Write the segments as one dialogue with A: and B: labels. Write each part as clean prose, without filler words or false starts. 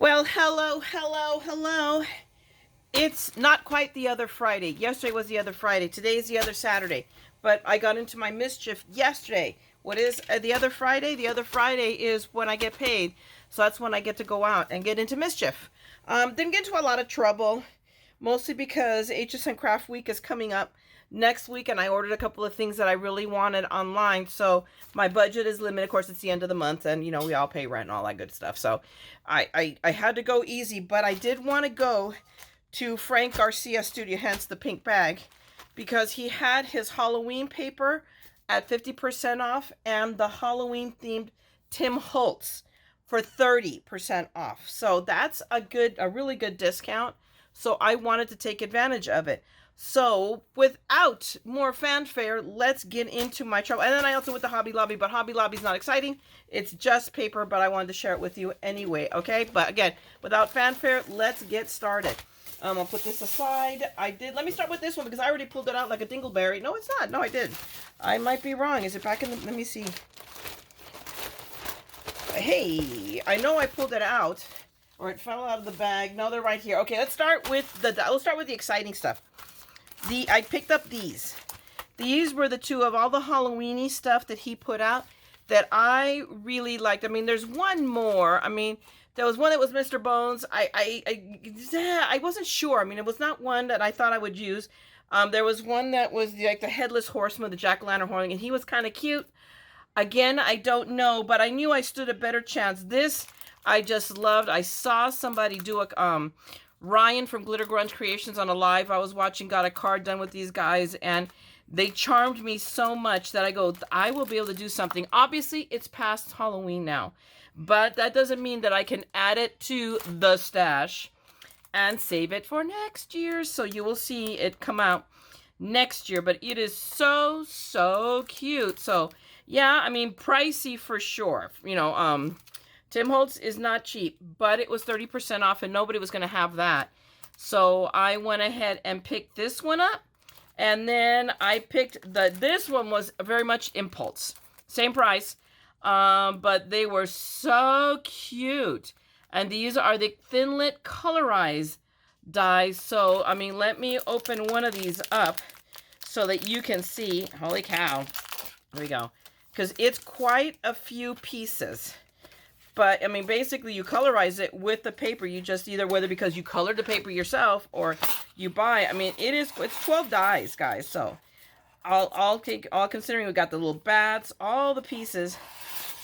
A: Well, hello, hello, hello. It's not quite the other Friday. Yesterday was the other Friday. Today is the other Saturday. But I got into my mischief yesterday. What is the other Friday? The other Friday is when I get paid. So that's when I get to go out and get into mischief. Didn't get into a lot of trouble, mostly because HSN Craft Week is coming up next week, and I ordered a couple of things that I really wanted online. So my budget is limited. Of course, it's the end of the month, and you know we all pay rent and all that good stuff. So I had to go easy, but I did want to go to Frank Garcia studio, hence the pink bag, because he had his Halloween paper at 50% off and the Halloween themed Tim Holtz for 30% off. So that's a really good discount. So I wanted to take advantage of it. So without more fanfare, let's get into my trouble. And then I also went to Hobby Lobby, but Hobby Lobby's not exciting. It's just paper, but I wanted to share it with you anyway, okay? But again, without fanfare, let's get started. I'll put this aside. Let me start with this one because I already pulled it out like a dingleberry. No, it's not. No, I did. I might be wrong. Is it back in the, let me see. Hey, I know I pulled it out or it fell out of the bag. No, they're right here. Okay, let's start with the exciting stuff. I picked up these. These were the two of all the Halloweeny stuff that he put out that I really liked. I mean, there's one more. I mean, there was one that was Mr. Bones. I wasn't sure. I mean, it was not one that I thought I would use. There was one that was like the Headless Horseman, the Jack-o'-lantern horn, and he was kind of cute. Again, I don't know, but I knew I stood a better chance. This I just loved. I saw somebody do a Ryan from Glitter Grunge Creations on a live I was watching got a card done with these guys, and they charmed me so much that I go, I will be able to do something. Obviously, it's past Halloween now, but that doesn't mean that I can add it to the stash and save it for next year. So you will see it come out next year, but it is so, so cute. So yeah, I mean, pricey for sure. You know, Tim Holtz is not cheap, but it was 30% off and nobody was going to have that. So I went ahead and picked this one up. And then I picked this one was very much impulse. Same price, but they were so cute. And these are the Thinlit Colorize dies. So, I mean, let me open one of these up so that you can see. Holy cow. There we go. Because it's quite a few pieces. But, I mean, basically, you colorize it with the paper. You just either, whether because you colored the paper yourself or you buy. I mean, it's 12 dies, guys. So, all considering we got the little bats, all the pieces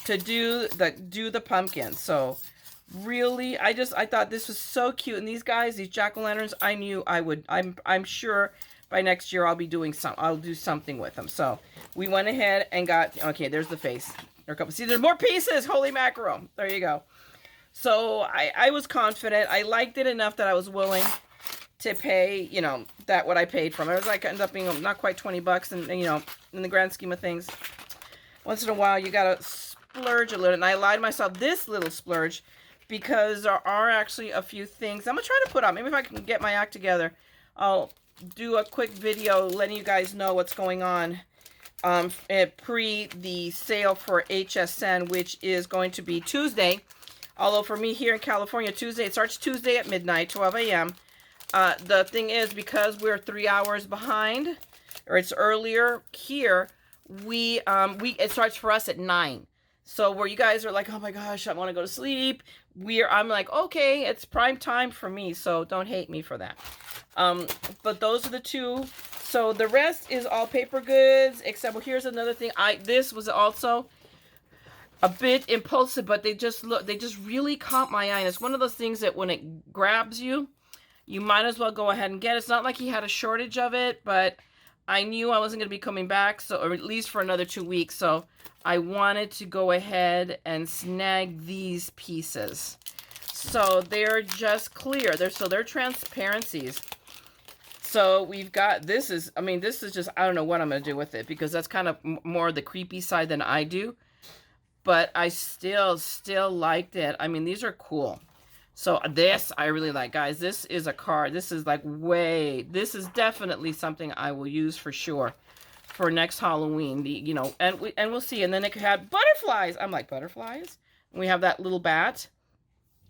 A: to do the pumpkin. So, really, I thought this was so cute. And these guys, these jack-o'-lanterns, I knew I would. I'm sure by next year I'll do something with them. So, we went ahead and got. Okay, there's the face. See, there's more pieces. Holy mackerel. There you go. So I was confident. I liked it enough that I was willing to pay, you know, that what I paid from it. It was like, ended up being not quite 20 bucks. And, you know, in the grand scheme of things, once in a while, you got to splurge a little. And I lied to myself this little splurge because there are actually a few things I'm going to try to put on. Maybe if I can get my act together, I'll do a quick video letting you guys know what's going on. Pre the sale for HSN, which is going to be Tuesday. Although for me here in California, Tuesday, it starts Tuesday at midnight, 12 a.m. The thing is, because we're 3 hours behind, or it's earlier here, it starts for us at 9. So where you guys are like, oh my gosh, I want to go to sleep. I'm like, okay, it's prime time for me, so don't hate me for that. But those are the two. So the rest is all paper goods, except, well, here's another thing. This was also a bit impulsive, but they just really caught my eye. And it's one of those things that when it grabs you, you might as well go ahead and get it. It's not like he had a shortage of it, but I knew I wasn't going to be coming back, so, or at least for another 2 weeks. So I wanted to go ahead and snag these pieces. So they're just clear. They're transparencies. So we've got, this is just, I don't know what I'm going to do with it because that's kind of more the creepy side than I do. But I still liked it. I mean, these are cool. So this I really like, guys. This is a card. This is like this is definitely something I will use for sure for next Halloween. You know, and we'll see. And then it had butterflies. I'm like, butterflies? And we have that little bat.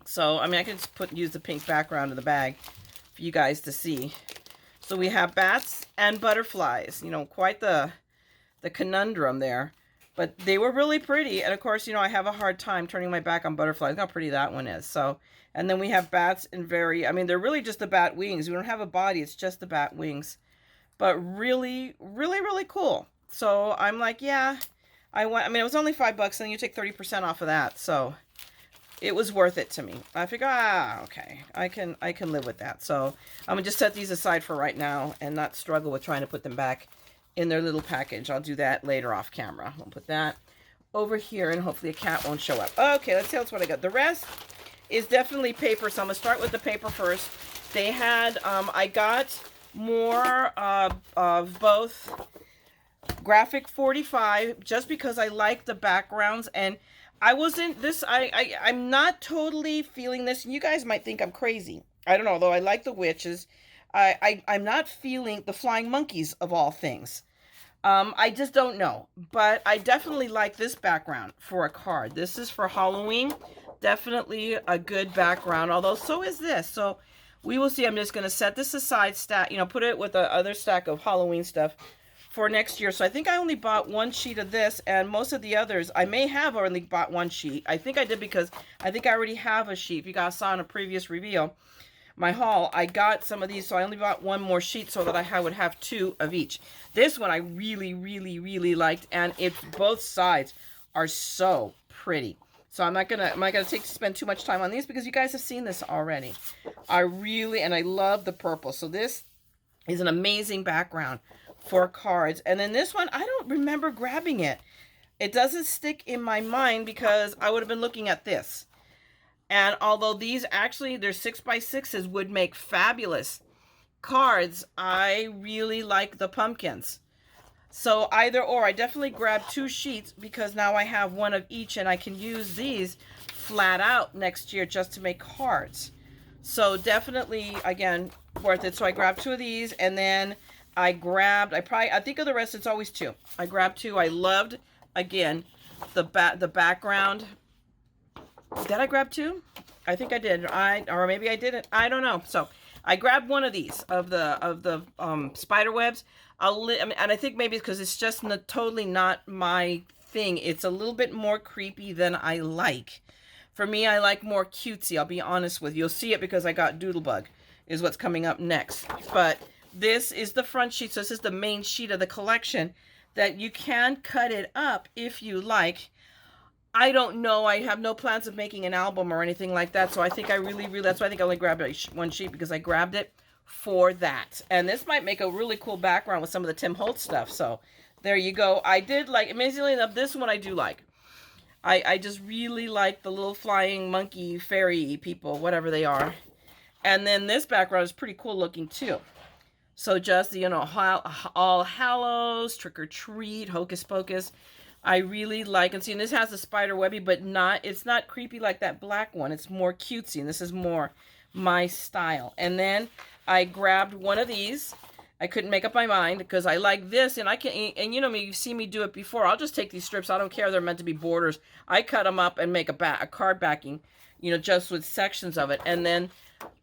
A: So, I mean, I could just use the pink background in the bag for you guys to see. So we have bats and butterflies, you know, quite the conundrum there. But they were really pretty. And of course, you know, I have a hard time turning my back on butterflies. Look how pretty that one is. So, and then we have bats in I mean, they're really just the bat wings. We don't have a body. It's just the bat wings. But really, really, really cool. So I'm like, yeah, I mean, it was only $5 and you take 30% off of that. So it was worth it to me. I figure, okay, I can live with that. So I'm gonna just set these aside for right now and not struggle with trying to put them back in their little package. I'll do that later off camera. We'll put that over here and hopefully a cat won't show up. Okay, let's see what I got. The rest is definitely paper. So I'm gonna start with the paper first. They had, I got more of both Graphic 45 just because I like the backgrounds, and I'm not totally feeling this, and you guys might think I'm crazy. I don't know, though I like the witches. I'm not feeling the flying monkeys of all things. I just don't know, but I definitely like this background for a card. This is for Halloween. Definitely a good background, although so is this. So we will see. I'm just going to set this aside, put it with the other stack of Halloween stuff for next year. So I think I only bought one sheet of this, and most of the others, I may have only bought one sheet. I think I did because I think I already have a sheet. If you guys saw in a previous reveal, my haul, I got some of these, so I only bought one more sheet so that I would have 2 of each. This one I really, really, really liked, and both sides are so pretty. So I'm not gonna spend too much time on these because you guys have seen this already. And I love the purple. So this is an amazing background for cards. And then this one, I don't remember grabbing it. It doesn't stick in my mind because I would have been looking at this. And although these actually, they're 6x6s, would make fabulous cards, I really like the pumpkins. So either or, I definitely grabbed 2 sheets because now I have one of each and I can use these flat out next year just to make cards. So definitely, again, worth it. So I grabbed 2 of these, and then I think of the rest, it's always 2. I grabbed 2. I loved, again, the background. Did I grab 2? I think I did. Or maybe I didn't. I don't know. So I grabbed one of these of the spider webs. And I think maybe because it's just totally not my thing. It's a little bit more creepy than I like. For me, I like more cutesy. I'll be honest with you. You'll see it because I got Doodlebug is what's coming up next. But this is the front sheet. So this is the main sheet of the collection that you can cut it up if you like. I don't know. I have no plans of making an album or anything like that. So I think that's why I think I only grabbed one sheet, because I grabbed it for that. And this might make a really cool background with some of the Tim Holtz stuff. So there you go. I did like, amazingly enough, this one I do like. I just really like the little flying monkey fairy people, whatever they are. And then this background is pretty cool looking too. So just, you know, All Hallows, Trick or Treat, Hocus Pocus. I really like, and see, and this has a spider webby, but it's not creepy like that black one. It's more cutesy, and this is more my style. And then I grabbed one of these. I couldn't make up my mind because I like this, and and you know me, you've seen me do it before. I'll just take these strips. I don't care. They're meant to be borders. I cut them up and make a card backing, you know, just with sections of it. And then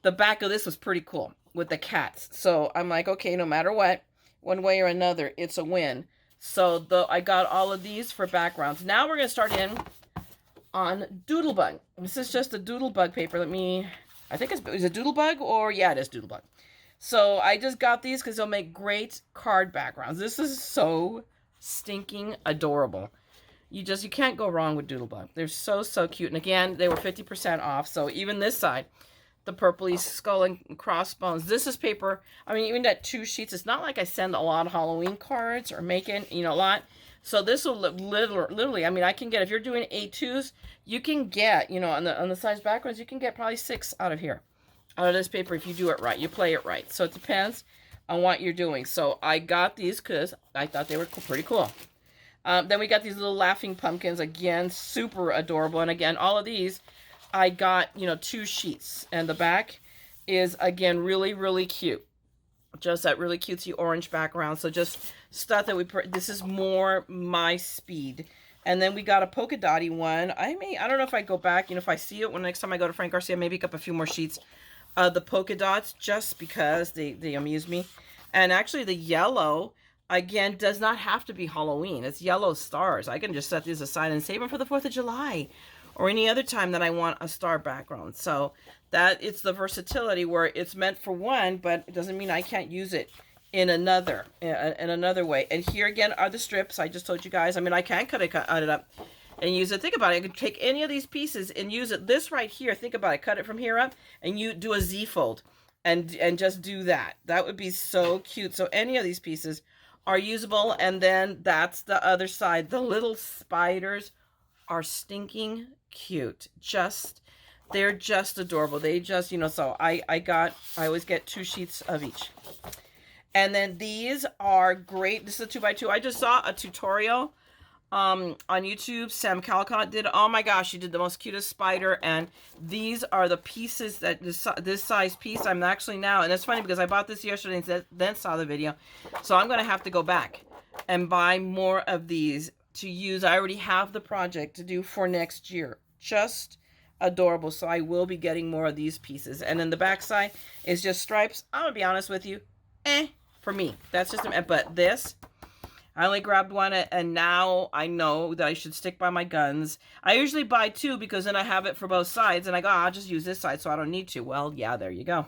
A: the back of this was pretty cool with the cats. So I'm like, okay, no matter what, one way or another, it's a win. So I got all of these for backgrounds. Now we're going to start in on Doodlebug. This is just a Doodlebug paper. I think is it Doodlebug, or yeah, it is Doodlebug. So I just got these because they'll make great card backgrounds. This is so stinking adorable. You can't go wrong with Doodlebug. They're so, so cute. And again, they were 50% off. So even this side, the purpley skull and crossbones. This is paper. I mean, even that 2 sheets, it's not like I send a lot of Halloween cards or making, you know, a lot. So this will literally, I mean, I can get, if you're doing A2s, you can get, you know, on the size backgrounds, you can get probably 6 out of here, out of this paper, if you do it right, you play it right. So it depends on what you're doing. So I got these because I thought they were pretty cool. Then we got these little laughing pumpkins, again, super adorable. And again, all of these, I got, you know, 2 sheets, and the back is, again, really, really cute. Just that really cutesy orange background. So just stuff that this is more my speed And then we got a polka dotty one. I don't know if I go back, you know, if I see it when next time I go to Frank Garcia, maybe pick up a few more sheets of the polka dots just because they amuse me. And actually the yellow, again, does not have to be Halloween. It's yellow stars. I can just set these aside and save them for the 4th of July or any other time that I want a star background. So that it's the versatility where it's meant for one, but it doesn't mean I can't use it in another way. And here again are the strips. I just told you guys, I mean, I can cut it up and use it. Think about it. I could take any of these pieces and use it. This right here, think about it. Cut it from here up and you do a Z fold and just do that. That would be so cute. So any of these pieces are usable. And then that's the other side. The little spiders are stinking cute. They're just adorable. They just, you know, so I always get 2 sheets of each. And then these are great. This is a 2x2. I just saw a tutorial on YouTube. Sam Calcott did. Oh my gosh, she did the most cutest spider. And these are the pieces that this size piece. I'm actually now, and it's funny because I bought this yesterday and then saw the video. So I'm going to have to go back and buy more of these to use. I already have the project to do for next year. Just adorable. So I will be getting more of these pieces. And then the back side is just stripes. I'm going to be honest with you. For me, that's just but this, I only grabbed one, and now I know that I should stick by my guns. I usually buy 2 because then I have it for both sides, and I go, oh, I'll just use this side so I don't need to. Well, yeah, there you go.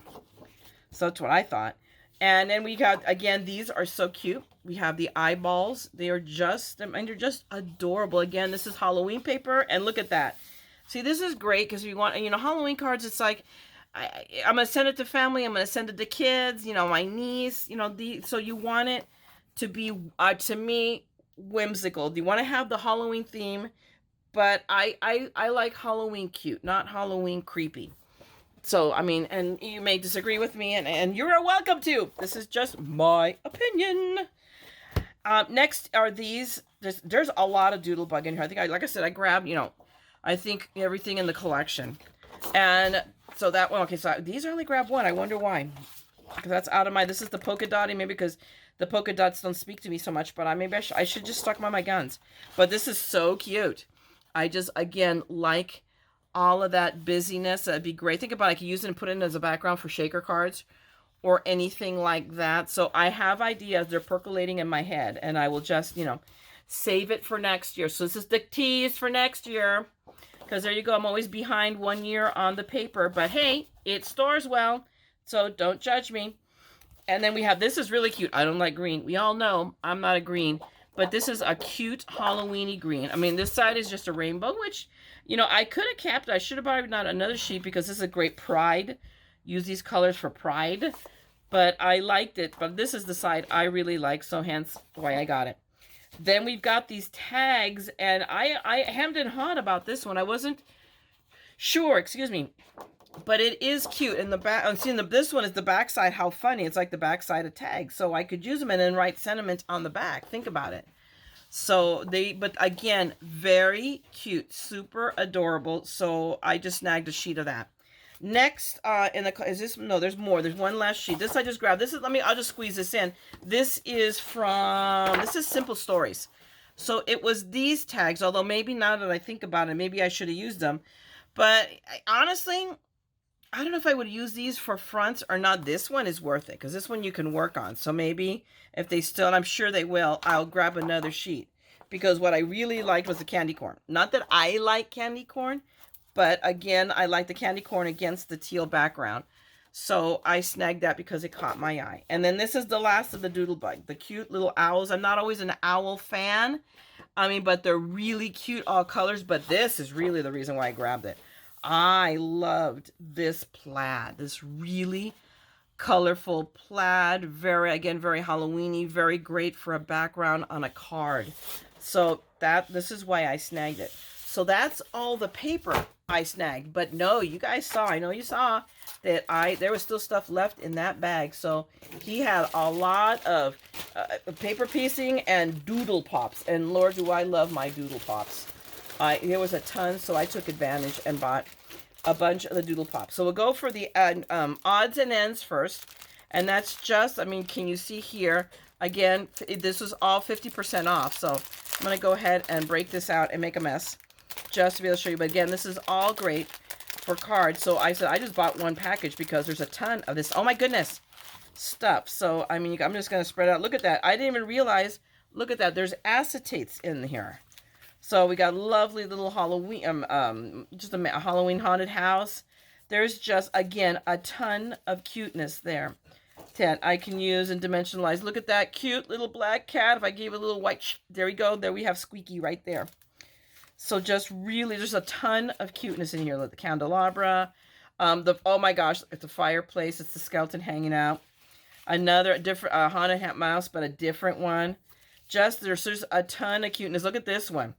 A: So that's what I thought. And then we got, again, these are so cute. We have the eyeballs. They are just, I mean, they're just adorable. Again, this is Halloween paper, and look at that. See, this is great because we want, you know, Halloween cards, it's like, I'm going to send it to family. I'm going to send it to kids, you know, my niece, you know, so you want it to be, to me, whimsical. You want to have the Halloween theme, but I like Halloween cute, not Halloween creepy. So, I mean, and you may disagree with me, and you're welcome to. This is just my opinion. Next are these. There's a lot of doodle bug in here. I think, like I said, I grabbed, you know, I think everything in the collection. And so that one, okay, so these I only grabbed 1. I wonder why. Because that's out of my, this is the polka dotty, maybe because the polka dots don't speak to me so much, but maybe I should just stuck by my guns. But this is so cute. I just, again, like all of that busyness. That'd be great. Think about it. I could use it and put it in as a background for shaker cards or anything like that. So I have ideas. They're percolating in my head, and I will just, you know, save it for next year. So this is the tease for next year. Because there you go, I'm always behind 1 year on the paper. But hey, it stores well, so don't judge me. And then we have, this is really cute. I don't like green. We all know I'm not a green. But this is a cute Halloween-y green. I mean, this side is just a rainbow, which, you know, I could have kept. I should have bought another sheet because this is a great pride. Use these colors for pride. But I liked it. But this is the side I really like, so hence why I got it. Then we've got these tags, and I hemmed and hawed about this one. I wasn't sure, excuse me, but it is cute. In the back, I'm seeing this one is the back side. How funny. It's like the back side of tags. So I could use them and then write sentiment on the back. Think about it. So but again, very cute, super adorable. So I just snagged a sheet of that. Next, no, there's more. There's one last sheet. This I just grabbed. I'll just squeeze this in. This is Simple Stories. So it was these tags, although maybe now that I think about it, maybe I should have used them. But honestly, I don't know if I would use these for fronts or not. This one is worth it because this one you can work on. So maybe if they still, and I'm sure they will, I'll grab another sheet. Because what I really liked was the candy corn. Not that I like candy corn, but again, I like the candy corn against the teal background. So I snagged that because it caught my eye. And then this is the last of the doodle bug, the cute little owls. I'm not always an owl fan. I mean, but they're really cute, all colors. But this is really the reason why I grabbed it. I loved this plaid, this really colorful plaid. Very Halloween-y, very great for a background on a card. So this is why I snagged it. So that's all the paper I snagged. But no, you guys saw, I know you saw that there was still stuff left in that bag. So he had a lot of paper piecing and Doodle Pops. And Lord, do I love my Doodle Pops. There was a ton, so I took advantage and bought a bunch of the Doodle Pops. So we'll go for the odds and ends first. And that's just, I mean, can you see here? Again, this was all 50% off. So I'm going to go ahead and break this out and make a mess just to be able to show you. But again, this is all great for cards. So I said I just bought one package because there's a ton of this. Oh my goodness. Stuff. So, I mean, I'm just going to spread out. Look at that. I didn't even realize. Look at that. There's acetates in here. So we got lovely little Halloween, just a Halloween haunted house. There's just, again, a ton of cuteness there that I can use and dimensionalize. Look at that cute little black cat. If I gave a little white, there we go. There we have Squeaky right there. So just really, there's a ton of cuteness in here. Look, the candelabra. Oh my gosh, it's a fireplace. It's the skeleton hanging out. Another different haunted mouse, but a different one. Just there's a ton of cuteness. Look at this one.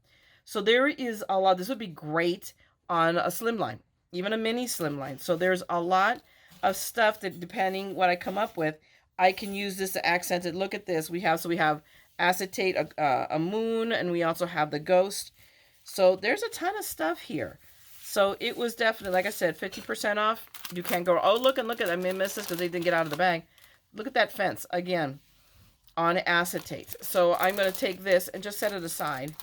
A: So there is a lot. This would be great on a slimline, even a mini slimline. So there's a lot of stuff that, depending what I come up with, I can use this to accent it. Look at this. We have acetate, a moon, and we also have the ghost. So there's a ton of stuff here. So it was definitely, like I said, 50% off. You can't go, oh, look, I missed this because they didn't get out of the bag. Look at that fence, again, on acetate. So I'm going to take this and just set it aside.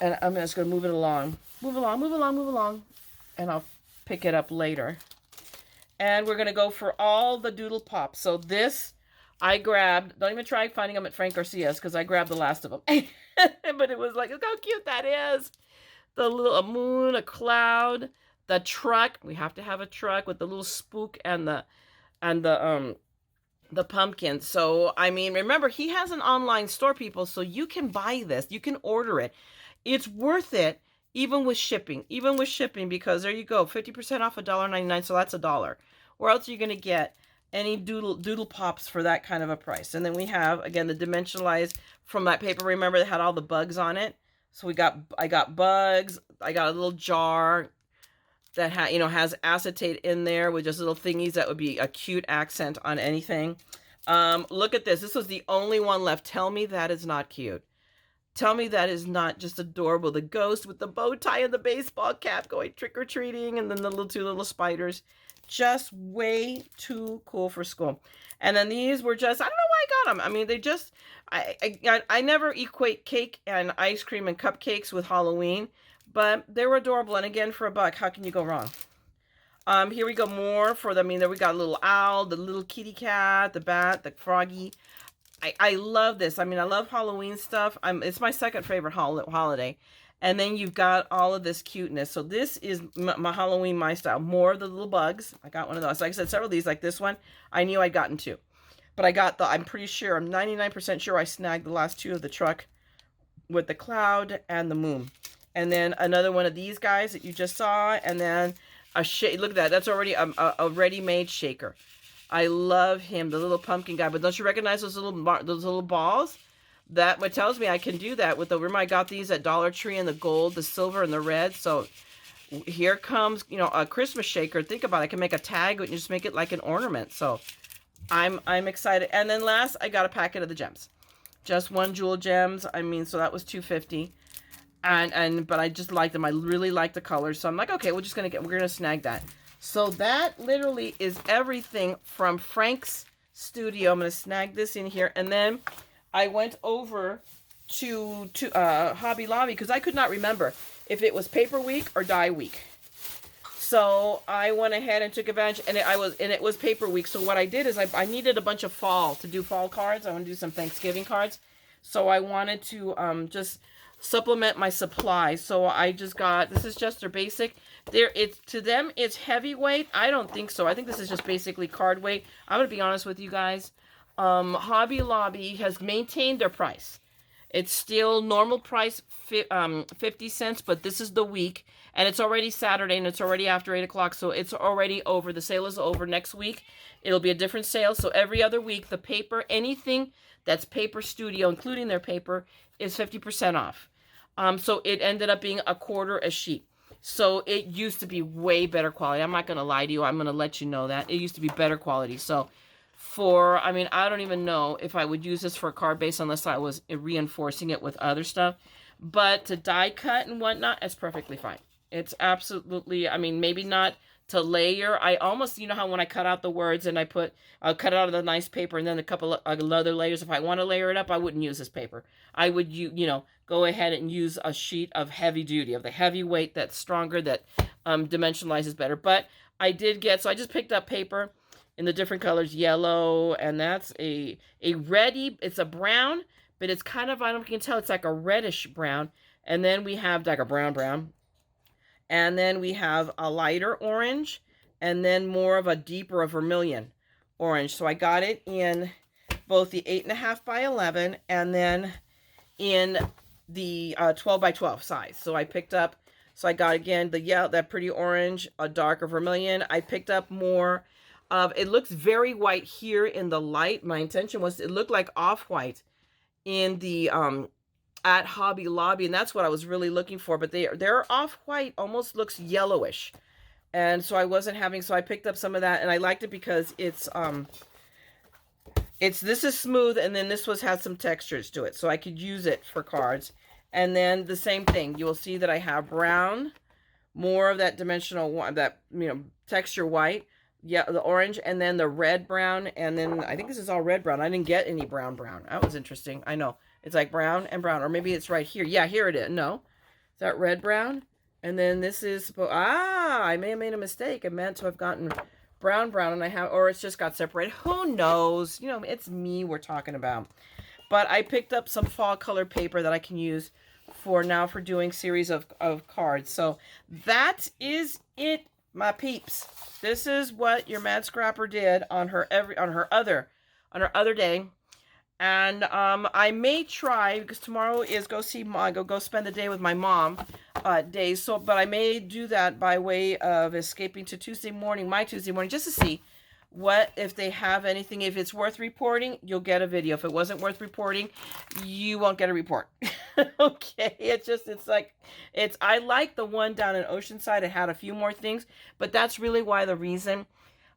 A: And I'm just going to move it along. Move along. And I'll pick it up later. And we're going to go for all the Doodle Pops. So this, I grabbed, don't even try finding them at Frank Garcia's because I grabbed the last of them. But it was like, look how cute that is. A moon, a cloud, the truck. We have to have a truck with the little spook and the pumpkin. So, I mean, remember, he has an online store, people, so you can buy this. You can order it. It's worth it, even with shipping. Because there you go, 50% off $1.99, so that's $1. Where else are you going to get any Doodle Pops for that kind of a price? And then we have, again, the dimensionalized from that paper. Remember, that had all the bugs on it. So I got bugs. I got a little jar that has acetate in there with just little thingies that would be a cute accent on anything. Look at this. This was the only one left. Tell me that is not cute. Tell me that is not just adorable. The ghost with the bow tie and the baseball cap going trick-or-treating, and then the two little spiders. Just way too cool for school. And then these were just, I don't know why I got them. I mean, they just, I never equate cake and ice cream and cupcakes with Halloween, but they were adorable. And again, for $1, how can you go wrong? Here we go, more for them. I mean, there we got a little owl, the little kitty cat, the bat, the froggy. I love this. I mean, I love Halloween stuff. It's my second favorite holiday. And then you've got all of this cuteness. So this is my Halloween, my style. More of the little bugs. I got one of those. Like I said, several of these, like this one, I knew I'd gotten two. But I got I'm pretty sure, I'm 99% sure I snagged the last two of the truck with the cloud and the moon. And then another one of these guys that you just saw. And then a shake. Look at that. That's already a ready-made shaker. I love him, the little pumpkin guy. But don't you recognize those little balls? That what tells me I can do that with the, remember I got these at Dollar Tree in the gold, the silver, and the red. So here comes, a Christmas shaker. Think about it. I can make a tag and just make it like an ornament. So I'm excited. And then last, I got a packet of the gems. Just one jewel gems. I mean, so that was $2.50. But I just like them. I really like the colors. So I'm like, okay, we're gonna snag that. So that literally is everything from Frank's studio. I'm gonna snag this in here, and then I went over to Hobby Lobby because I could not remember if it was paper week or die week. So I went ahead and took advantage, and it was paper week. So what I did is I needed a bunch of fall cards. I want to do some Thanksgiving cards. So I wanted to just supplement my supply. So I just got, this is just their basic. To them it's heavyweight. I don't think so. I think this is just basically card weight. I'm gonna be honest with you guys. Hobby Lobby has maintained their price. It's still normal price, 50 cents, but this is the week, and it's already Saturday, and it's already after 8 o'clock, so it's already over. The sale is over. Next week, it'll be a different sale. So every other week, the paper, anything that's Paper Studio, including their paper, is 50% off. So it ended up being $1/4 a sheet. So it used to be way better quality. I'm not going to lie to you. I'm going to let you know that. It used to be better quality. So I don't even know if I would use this for a card base unless I was reinforcing it with other stuff. But to die cut and whatnot, it's perfectly fine. It's absolutely, maybe not to layer. I almost, you know how when I cut out the words and I'll cut it out of the nice paper and then a couple of other layers. If I want to layer it up, I wouldn't use this paper. I would, go ahead and use a sheet of heavy duty, of the heavy weight that's stronger, that dimensionalizes better. But I did get, so I just picked up paper in the different colors, yellow, and that's a reddy, it's a brown, but it's kind of, I don't know if you can tell, it's like a reddish brown. And then we have like a brown. And then we have a lighter orange, and then more of a deeper, a vermilion orange. So I got it in both the 8.5 by 11 and then in the 12 by 12 size. So I picked up, so I got again the yellow, that pretty orange, a darker vermilion. I picked up more of, it looks very white here in the light. My intention was it looked like off-white in the at Hobby Lobby, and that's what I was really looking for, but they're off-white, almost looks yellowish. And so I wasn't having, so I picked up some of that, and I liked it because this is smooth, and then this has some textures to it, so I could use it for cards. And then the same thing, you will see that I have brown, more of that dimensional one, that, texture white, yeah, the orange, and then the red brown, and then I think this is all red brown. I didn't get any brown. That was interesting. I know. It's like brown and brown, or maybe it's right here. Yeah, here it is. No. Is that red brown? And then this is, I may have made a mistake. I meant to have gotten brown, and I have, or it's just got separated. Who knows? It's me we're talking about. But I picked up some fall color paper that I can use for doing series of cards. So that is it, my peeps. This is what your MaddScrapper did on her other day. And I may try, because tomorrow is go spend the day with my mom days. So, but I may do that by way of escaping to my Tuesday morning, just to see if they have anything. If it's worth reporting, you'll get a video. If it wasn't worth reporting, you won't get a report. Okay, I like the one down in Oceanside. It had a few more things, but that's really the reason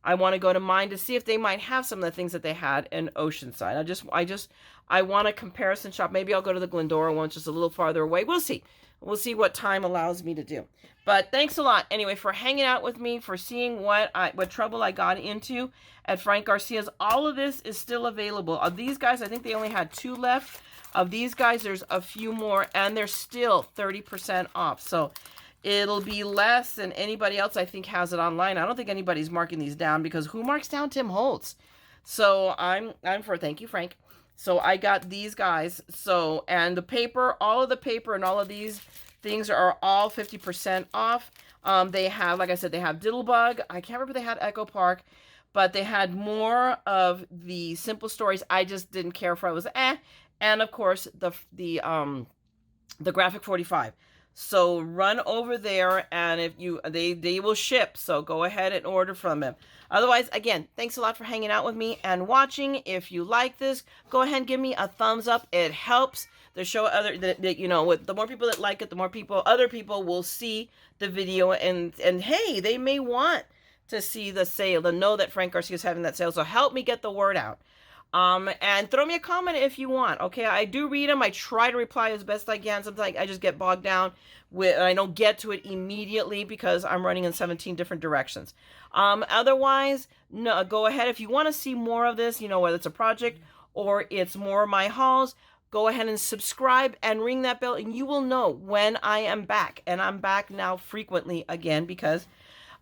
A: I want to go to mine, to see if they might have some of the things that they had in Oceanside. I want a comparison shop. Maybe I'll go to the Glendora one, just a little farther away. We'll see. We'll see what time allows me to do. But thanks a lot, anyway, for hanging out with me, for seeing what trouble I got into at Frank Garcia's. All of this is still available. Of these guys, I think they only had 2 left. Of these guys, there's a few more, and they're still 30% off. So it'll be less than anybody else, I think, has it online. I don't think anybody's marking these down, because who marks down Tim Holtz? So I'm for, thank you, Frank. So I got these guys. So, and the paper, all of the paper and all of these things are all 50% off. They have, like I said, they have Diddlebug. I can't remember if they had Echo Park, but they had more of the simple stories. I just didn't care for. I was and of course the graphic 45. So run over there, and if they will ship. So go ahead and order from them. Otherwise, again, thanks a lot for hanging out with me and watching. If you like this, go ahead and give me a thumbs up. It helps the show with the more people that like it, the more other people will see the video, and hey, they may want to see the sale, to know that Frank Garcia is having that sale. So help me get the word out. And throw me a comment if you want. Okay, I do read them. I try to reply as best I can. Sometimes I just get bogged down I don't get to it immediately because I'm running in 17 different directions. Otherwise, no, go ahead. If you want to see more of this, whether it's a project or it's more of my hauls, go ahead and subscribe and ring that bell, and you will know when I am back. And I'm back now frequently again, because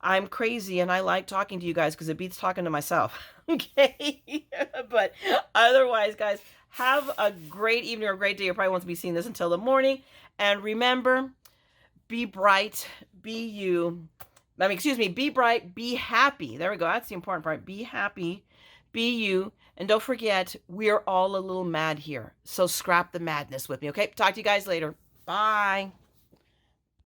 A: I'm crazy and I like talking to you guys, because it beats talking to myself. Okay. But otherwise, guys, have a great evening or a great day. You probably won't be seeing this until the morning. And remember, be bright, be you. Be bright, be happy. There we go. That's the important part. Be happy, be you. And don't forget, we're all a little mad here. So scrap the madness with me, okay? Talk to you guys later. Bye.